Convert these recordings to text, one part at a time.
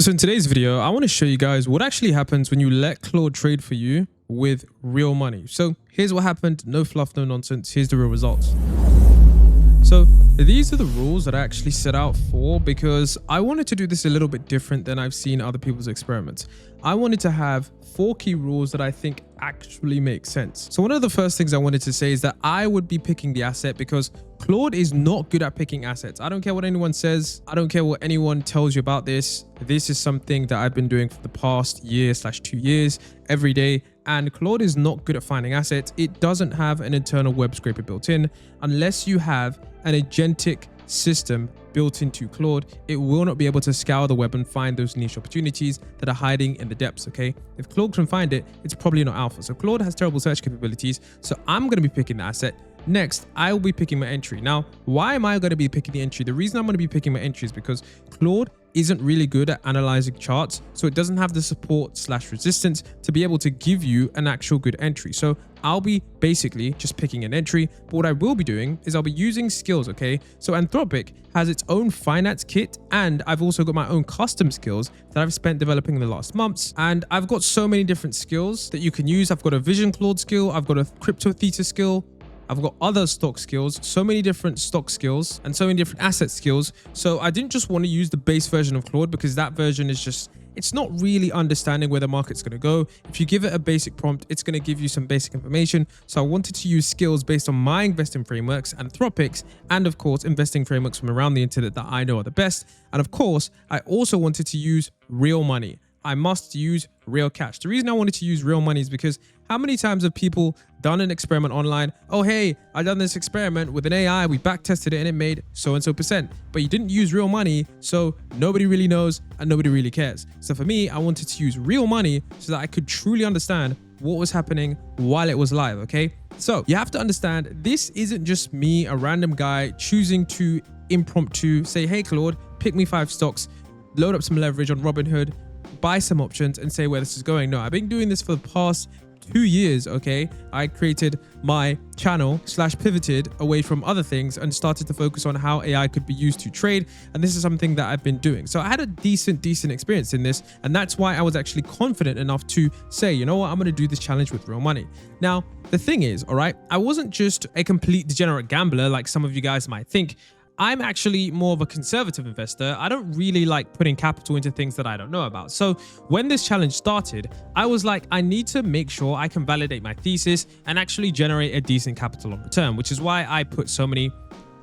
So in today's video, I want to show you guys what actually happens when you let Claude trade for you with real money. So here's what happened. No fluff, no nonsense. Here's the real results. So these are the rules that I actually set out for because I wanted to do this a little bit different than I've seen other people's experiments. I wanted to have 4 key rules that I think actually make sense. So one of the first things I wanted to say is that I would be picking the asset because Claude is not good at picking assets. I don't care what anyone says. I don't care what anyone tells you about this. This is something that I've been doing for the past year/2 years every day. And Claude is not good at finding assets. It doesn't have an internal web scraper built in. Unless you have an agentic system built into Claude, it will not be able to scour the web and find those niche opportunities that are hiding in the depths, okay? If Claude can find it, it's probably not alpha. So Claude has terrible search capabilities. So I'm going to be picking the asset. Next, I will be picking my entry. Now, why am I going to be picking the entry? The reason I'm going to be picking my entry is because Claude isn't really good at analyzing charts. So it doesn't have the support/resistance to be able to give you an actual good entry. So I'll be basically just picking an entry. But what I will be doing is I'll be using skills, okay? So Anthropic has its own finance kit, and I've also got my own custom skills that I've spent developing in the last months. And I've got so many different skills that you can use. I've got a vision Claude skill. I've got a crypto theta skill. I've got other stock skills, so many different stock skills and so many different asset skills. So I didn't just want to use the base version of Claude because that version is just, it's not really understanding where the market's going to go. If you give it a basic prompt, it's going to give you some basic information. So I wanted to use skills based on my investing frameworks, Anthropic's, and of course, investing frameworks from around the internet that I know are the best. And of course, I also wanted to use real money. I must use real cash. The reason I wanted to use real money is because how many times have people done an experiment online? Oh, hey, I done this experiment with an AI. We back tested it and it made so and so percent, but you didn't use real money. So nobody really knows and nobody really cares. So for me, I wanted to use real money so that I could truly understand what was happening while it was live. Okay. So you have to understand this isn't just me, a random guy choosing to impromptu say, hey, Claude, pick me 5 stocks, load up some leverage on Robinhood, buy some options and say where this is going. No, I've been doing this for the past 2 years, okay? I created my channel /pivoted away from other things and started to focus on how AI could be used to trade. And this is something that I've been doing. So I had a decent experience in this. And that's why I was actually confident enough to say, you know what, I'm going to do this challenge with real money. Now, the thing is, all right, I wasn't just a complete degenerate gambler like some of you guys might think. I'm actually more of a conservative investor. I don't really like putting capital into things that I don't know about. So when this challenge started, I was like, I need to make sure I can validate my thesis and actually generate a decent capital on return, which is why I put so many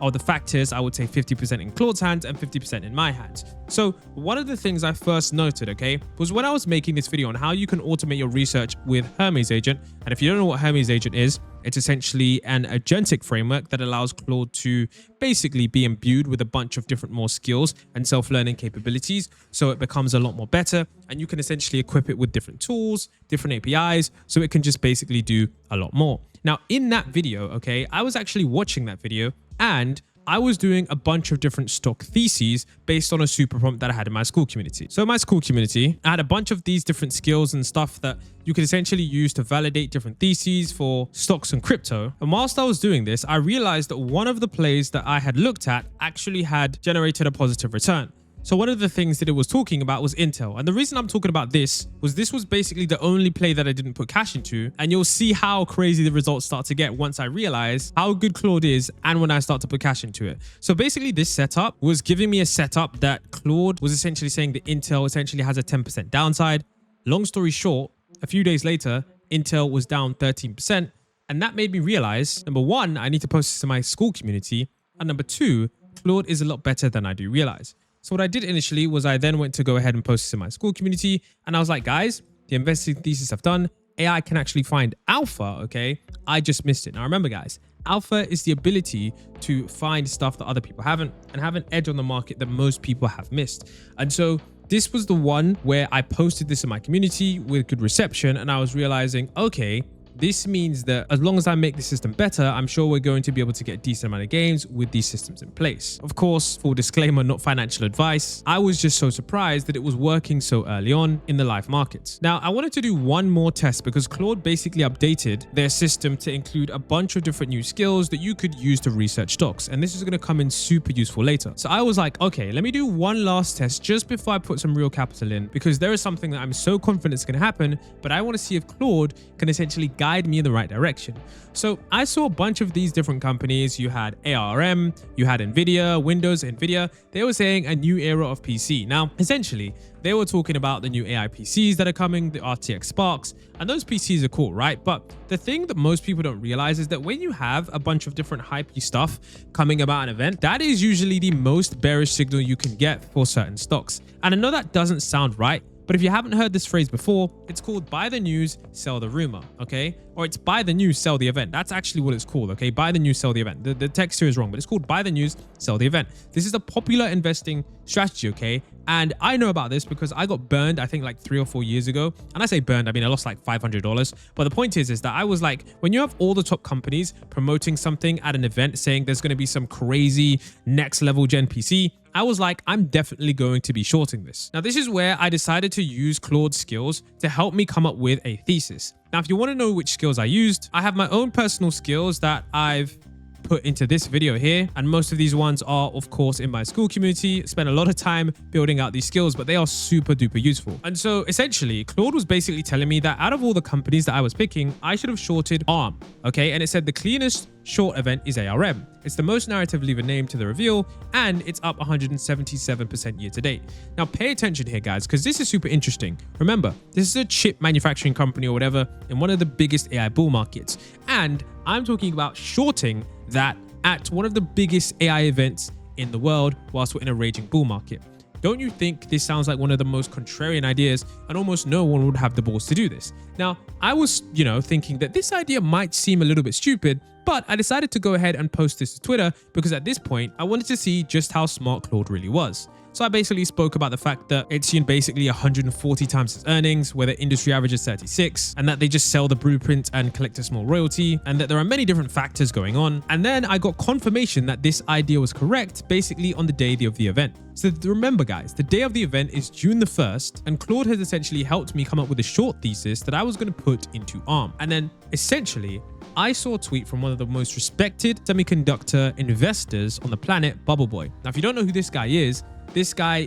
of the factors, I would say 50% in Claude's hands and 50% in my hands. So one of the things I first noted, okay, was when I was making this video on how you can automate your research with Hermes Agent. And if you don't know what Hermes Agent is, it's essentially an agentic framework that allows Claude to basically be imbued with a bunch of different more skills and self-learning capabilities. So it becomes a lot more better and you can essentially equip it with different tools, different APIs, so it can just basically do a lot more. Now in that video, okay, I was actually watching that video and I was doing a bunch of different stock theses based on a super prompt that I had in my Skool community. So in my Skool community, I had a bunch of these different skills and stuff that you could essentially use to validate different theses for stocks and crypto. And whilst I was doing this, I realized that one of the plays that I had looked at actually had generated a positive return. So one of the things that it was talking about was Intel. And the reason I'm talking about this was basically the only play that I didn't put cash into. And you'll see how crazy the results start to get once I realize how good Claude is and when I start to put cash into it. So basically this setup was giving me a setup that Claude was essentially saying that Intel essentially has a 10% downside. Long story short, a few days later, Intel was down 13%. And that made me realize, number one, I need to post this to my Skool community. And number two, Claude is a lot better than I do realize. So what I did initially was I then went to go ahead and post this in my Skool community. And I was like, guys, the investing thesis I've done, AI can actually find alpha, okay? I just missed it. Now remember guys, alpha is the ability to find stuff that other people haven't and have an edge on the market that most people have missed. And so this was the one where I posted this in my community with good reception and I was realizing, okay, this means that as long as I make the system better, I'm sure we're going to be able to get a decent amount of games with these systems in place. Of course, full disclaimer, not financial advice. I was just so surprised that it was working so early on in the live markets. Now, I wanted to do one more test because Claude basically updated their system to include a bunch of different new skills that you could use to research stocks. And this is going to come in super useful later. So I was like, okay, let me do one last test just before I put some real capital in, because there is something that I'm so confident is going to happen, but I want to see if Claude can essentially guide me in the right direction. So I saw a bunch of these different companies. You had ARM, you had Nvidia, Windows, Nvidia. They were saying a new era of PC. Now, essentially, they were talking about the new AI PCs that are coming, the RTX Sparks, and those PCs are cool, right? But the thing that most people don't realize is that when you have a bunch of different hypey stuff coming about an event, that is usually the most bearish signal you can get for certain stocks. And I know that doesn't sound right, but if you haven't heard this phrase before, it's called buy the news, sell the rumor, okay? Or it's buy the news, sell the event. That's actually what it's called, okay? Buy the news, sell the event. The text here is wrong, but it's called buy the news, sell the event. This is a popular investing strategy, okay? And I know about this because I got burned, I think like 3 or 4 years ago. And I say burned, I mean, I lost like $500. But the point is that I was like, when you have all the top companies promoting something at an event, saying there's going to be some crazy next level gen PC, I was like, I'm definitely going to be shorting this. Now, this is where I decided to use Claude's skills to help me come up with a thesis. Now, if you want to know which skills I used, I have my own personal skills that I've put into this video here, and most of these ones are of course in my Skool community. Spent a lot of time building out these skills, but they are super duper useful. And so essentially Claude was basically telling me that out of all the companies that I was picking, I should have shorted ARM, okay? And it said the cleanest short event is ARM. It's the most narratively named to the reveal, and it's up 177% year to date. Now pay attention here, guys, because this is super interesting. Remember, this is a chip manufacturing company or whatever in one of the biggest AI bull markets, and I'm talking about shorting that at one of the biggest AI events in the world whilst we're in a raging bull market. Don't you think this sounds like one of the most contrarian ideas, and almost no one would have the balls to do this? Now, I was, thinking that this idea might seem a little bit stupid, but I decided to go ahead and post this to Twitter because at this point, I wanted to see just how smart Claude really was. So I basically spoke about the fact that it's basically 140 times its earnings, where the industry average is 36, and that they just sell the blueprint and collect a small royalty, and that there are many different factors going on. And then I got confirmation that this idea was correct basically on the day of the event. So remember, guys, the day of the event is June the 1st, and Claude has essentially helped me come up with a short thesis that I was going to put into ARM. And then essentially, I saw a tweet from one of the most respected semiconductor investors on the planet, Bubble Boy. Now, if you don't know who this guy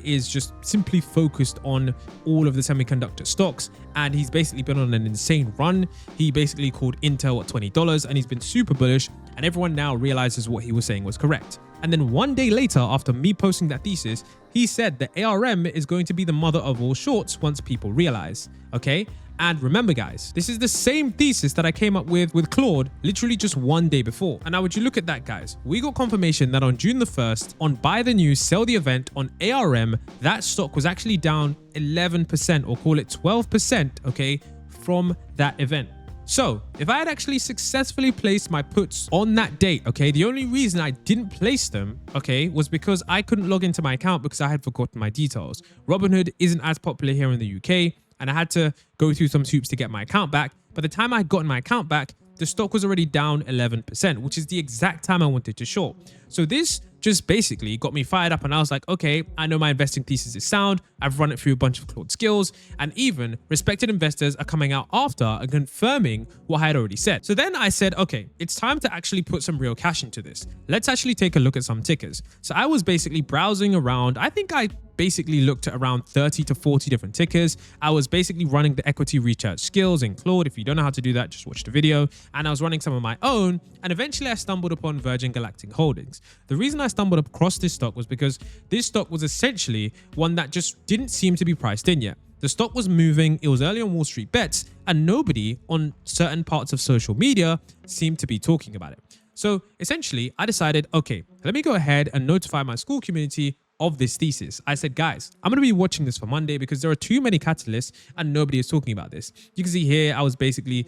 is just simply focused on all of the semiconductor stocks, and he's basically been on an insane run. He basically called Intel at $20, and he's been super bullish, and everyone now realizes what he was saying was correct. And then one day later, after me posting that thesis, he said that ARM is going to be the mother of all shorts once people realize, okay? And remember, guys, this is the same thesis that I came up with Claude literally just one day before. And now would you look at that, guys? We got confirmation that on June the 1st, on Buy the News, Sell the Event, on ARM, that stock was actually down 11%, or call it 12%, okay, from that event. So if I had actually successfully placed my puts on that date, okay, the only reason I didn't place them, okay, was because I couldn't log into my account because I had forgotten my details. Robinhood isn't as popular here in the UK, and I had to go through some hoops to get my account back. By the time I had gotten my account back, the stock was already down 11%, which is the exact time I wanted to short. So this just basically got me fired up, and I was like, okay, I know my investing thesis is sound. I've run it through a bunch of Claude skills, and even respected investors are coming out after and confirming what I had already said. So then I said, okay, it's time to actually put some real cash into this. Let's actually take a look at some tickers. So I was basically browsing around. I think I basically looked at around 30 to 40 different tickers. I was basically running the equity research skills in Claude. If you don't know how to do that, just watch the video. And I was running some of my own, and eventually I stumbled upon Virgin Galactic Holdings. The reason I stumbled across this stock was because this stock was essentially one that just didn't seem to be priced in yet. The stock was moving, it was early on Wall Street bets, and nobody on certain parts of social media seemed to be talking about it. So essentially, I decided, okay, let me go ahead and notify my Skool community of this thesis. I said, guys, I'm going to be watching this for Monday because there are too many catalysts and nobody is talking about this. You can see here, I was basically,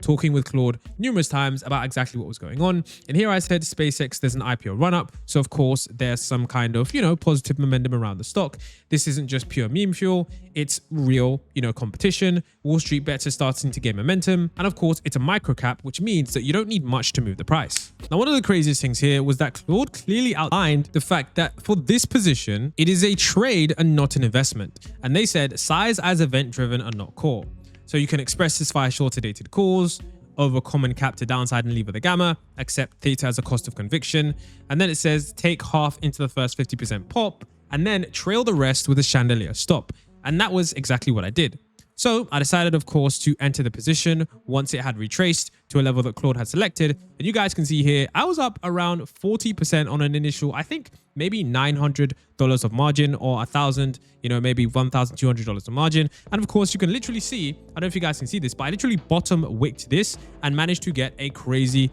talking with Claude numerous times about exactly what was going on. And here I said, SpaceX, there's an IPO run up. So of course, there's some kind of, positive momentum around the stock. This isn't just pure meme fuel. It's real, competition. Wall Street bets are starting to gain momentum. And of course, it's a micro cap, which means that you don't need much to move the price. Now, one of the craziest things here was that Claude clearly outlined the fact that for this position, it is a trade and not an investment. And they said size as event driven and not core. So you can express this via shorter dated calls, over common cap to downside and lever the gamma, accept theta as a cost of conviction. And then it says take half into the first 50% pop and then trail the rest with a chandelier stop. And that was exactly what I did. So I decided, of course, to enter the position once it had retraced to a level that Claude had selected. And you guys can see here, I was up around 40% on an initial, I think maybe $900 of margin or 1,000, maybe $1,200 of margin. And of course, you can literally see, I don't know if you guys can see this, but I literally bottom wicked this and managed to get a crazy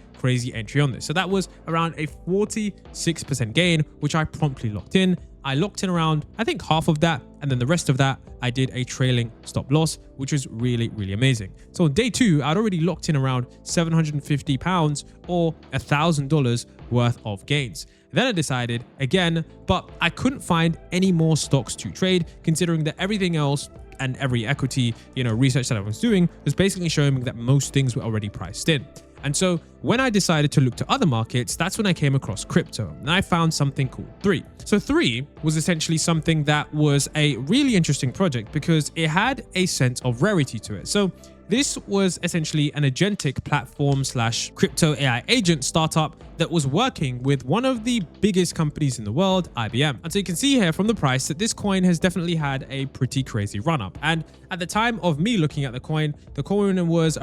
entry on this. So that was around a 46% gain, which I promptly locked in. I locked in around, I think, half of that. And then the rest of that, I did a trailing stop loss, which was really amazing. So on day 2, I'd already locked in around £750 or $1,000 worth of gains. Then I decided again, but I couldn't find any more stocks to trade, considering that everything else and every equity, research that I was doing was basically showing me that most things were already priced in. And so when I decided to look to other markets, that's when I came across crypto and I found something called 3. So 3 was essentially something that was a really interesting project because it had a sense of rarity to it. So this was essentially an agentic platform / crypto AI agent startup that was working with one of the biggest companies in the world, IBM. And so you can see here from the price that this coin has definitely had a pretty crazy run up. And at the time of me looking at the coin was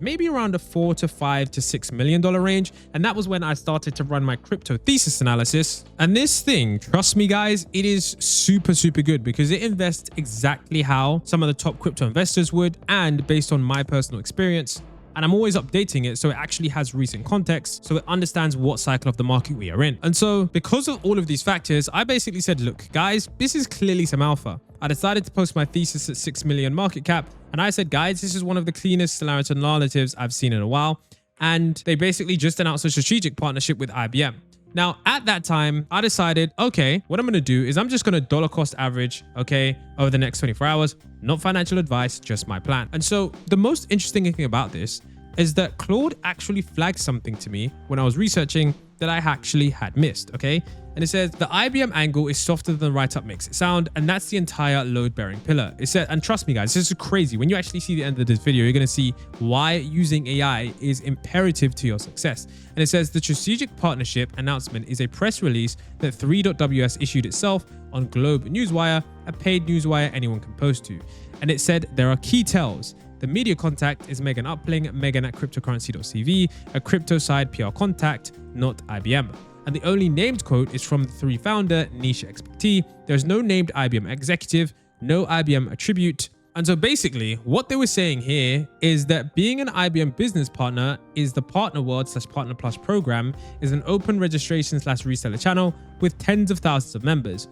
maybe around a $4 to $5 to $6 million range. And that was when I started to run my crypto thesis analysis. And this thing, trust me guys, it is super good because it invests exactly how some of the top crypto investors would, and based on my personal experience. And I'm always updating it so it actually has recent context, so it understands what cycle of the market we are in. And so because of all of these factors, I basically said, look, guys, this is clearly some alpha. I decided to post my thesis at 6 million market cap. And I said, guys, this is one of the cleanest alternatives I've seen in a while. And they basically just announced a strategic partnership with IBM. Now, at that time, I decided, okay, what I'm going to do is I'm just going to dollar cost average, okay, over the next 24 hours, not financial advice, just my plan. And so the most interesting thing about this is that Claude actually flagged something to me when I was researching that I actually had missed, okay? And it says the IBM angle is softer than the write-up makes it sound, and that's the entire load-bearing pillar. It said, and trust me guys, this is crazy. When you actually see the end of this video, you're gonna see why using AI is imperative to your success. And it says the strategic partnership announcement is a press release that 3.ws issued itself on Globe Newswire, a paid newswire anyone can post to. And it said there are key tells. The media contact is Megan Upling, Megan at cryptocurrency.cv, a crypto side PR contact, not IBM. And the only named quote is from the 3 founder, Niche Expertise. There's no named IBM executive, no IBM attribute. And so basically what they were saying here is that being an IBM business partner is the Partner World / Partner Plus program is an open registration / reseller channel with tens of thousands of members.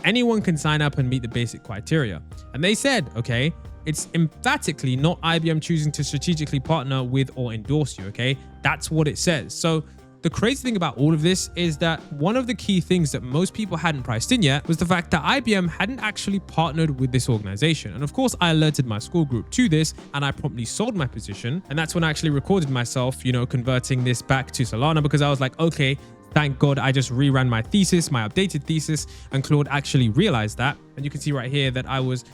Anyone can sign up and meet the basic criteria. And they said, okay, it's emphatically not IBM choosing to strategically partner with or endorse you, okay? That's what it says. So the crazy thing about all of this is that one of the key things that most people hadn't priced in yet was the fact that IBM hadn't actually partnered with this organization. And of course, I alerted my Skool group to this and I promptly sold my position. And that's when I actually recorded myself, converting this back to Solana because I was like, okay, thank God I just reran my thesis, my updated thesis, and Claude actually realized that. And you can see right here that I was,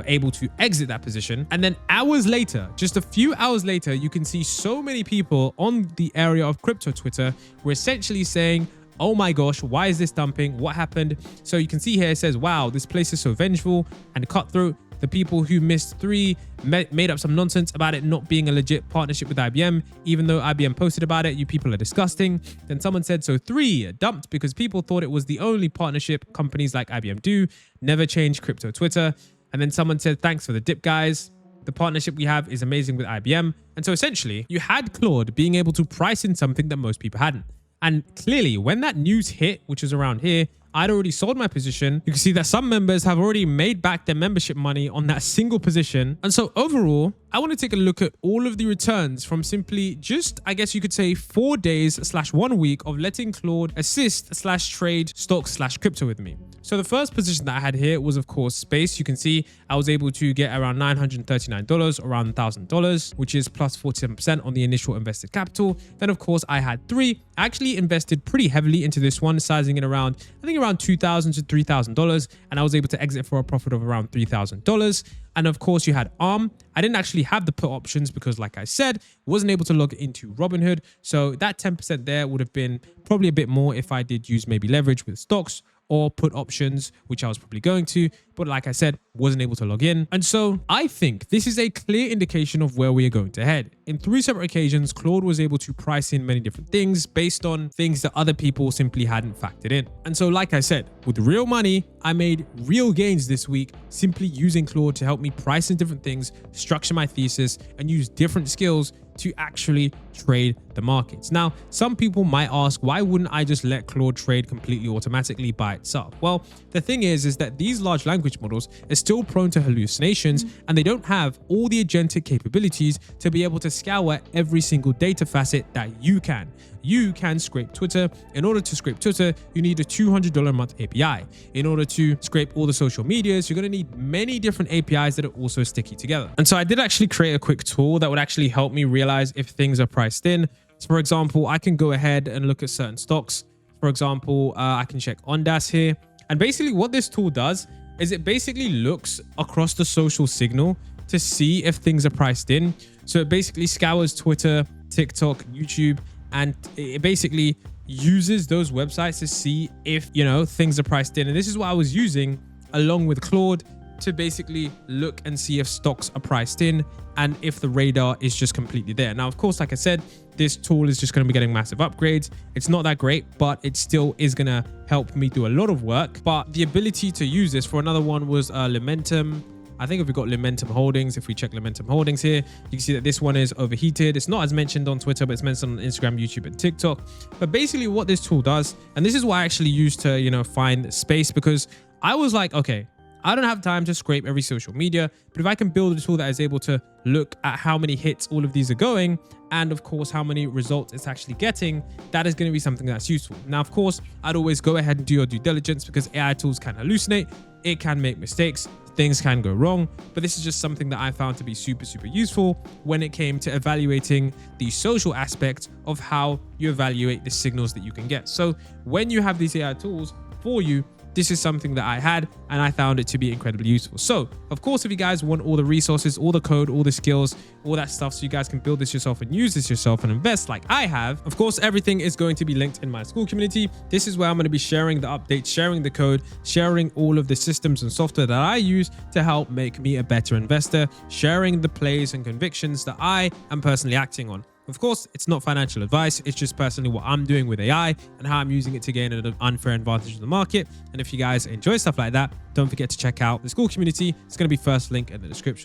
able to exit that position. And then hours later, just a few hours later, you can see so many people on the area of crypto Twitter were essentially saying, oh my gosh, why is this dumping? What happened? So you can see here, it says, wow, this place is so vengeful and cutthroat. The people who missed 3 made up some nonsense about it not being a legit partnership with IBM, even though IBM posted about it. You people are disgusting. Then someone said, so 3 dumped because people thought it was the only partnership companies like IBM do. Never change crypto Twitter. And then someone said, thanks for the dip, guys. The partnership we have is amazing with IBM. And so essentially, you had Claude being able to price in something that most people hadn't. And clearly, when that news hit, which was around here, I'd already sold my position. You can see that some members have already made back their membership money on that single position. And so overall, I want to take a look at all of the returns from simply just, I guess you could say, 4 days / 1 week of letting Claude assist / trade stocks / crypto with me. So the first position that I had here was, of course, Space. You can see I was able to get around $939, around $1,000, which is plus 47% on the initial invested capital. Then, of course, I had 3. I actually invested pretty heavily into this one, sizing it around, I think around $2,000 to $3,000. And I was able to exit for a profit of around $3,000. And of course, you had ARM. I didn't actually have the put options because, like I said, wasn't able to log into Robinhood. So that 10% there would have been probably a bit more if I did use maybe leverage with stocks or put options, which I was probably going to. But like I said, wasn't able to log in. And so I think this is a clear indication of where we are going to head. In 3 separate occasions, Claude was able to price in many different things based on things that other people simply hadn't factored in. And so, like I said, with real money, I made real gains this week simply using Claude to help me price in different things, structure my thesis, and use different skills to actually trade the markets. Now, some people might ask, why wouldn't I just let Claude trade completely automatically by itself? Well, the thing is that these large language models are still prone to hallucinations, and they don't have all the agentic capabilities to be able to scour every single data facet that you can. You can scrape Twitter. In order to scrape Twitter, you need a $200 a month API. In order to scrape all the social medias, you're going to need many different APIs that are also sticky together. And so I did actually create a quick tool that would actually help me realize if things are priced in. So for example, I can go ahead and look at certain stocks. For example, I can check Ondas here. And basically what this tool does is it basically looks across the social signal to see if things are priced in. So it basically scours Twitter, TikTok, YouTube, and it basically uses those websites to see if, things are priced in. And this is what I was using along with Claude to basically look and see if stocks are priced in and if the radar is just completely there. Now, of course, like I said, this tool is just going to be getting massive upgrades. It's not that great, but it still is going to help me do a lot of work. But the ability to use this for another one was Lumentum. I think if we've got Lumentum Holdings, if we check Lumentum Holdings here, you can see that this one is overheated. It's not as mentioned on Twitter, but it's mentioned on Instagram, YouTube, and TikTok. But basically what this tool does, and this is what I actually used to, find Space, because I was like, okay, I don't have time to scrape every social media, but if I can build a tool that is able to look at how many hits all of these are going, and of course, how many results it's actually getting, that is going to be something that's useful. Now, of course, I'd always go ahead and do your due diligence because AI tools can hallucinate. It can make mistakes. Things can go wrong, but this is just something that I found to be super, super useful when it came to evaluating the social aspect of how you evaluate the signals that you can get. So when you have these AI tools for you, this is something that I had and I found it to be incredibly useful. So of course, if you guys want all the resources, all the code, all the skills, all that stuff, so you guys can build this yourself and use this yourself and invest like I have, of course, everything is going to be linked in my Skool community. This is where I'm going to be sharing the updates, sharing the code, sharing all of the systems and software that I use to help make me a better investor, sharing the plays and convictions that I am personally acting on. Of course, it's not financial advice. It's just personally what I'm doing with AI and how I'm using it to gain an unfair advantage in the market. And if you guys enjoy stuff like that, don't forget to check out the Skool community. It's going to be first link in the description.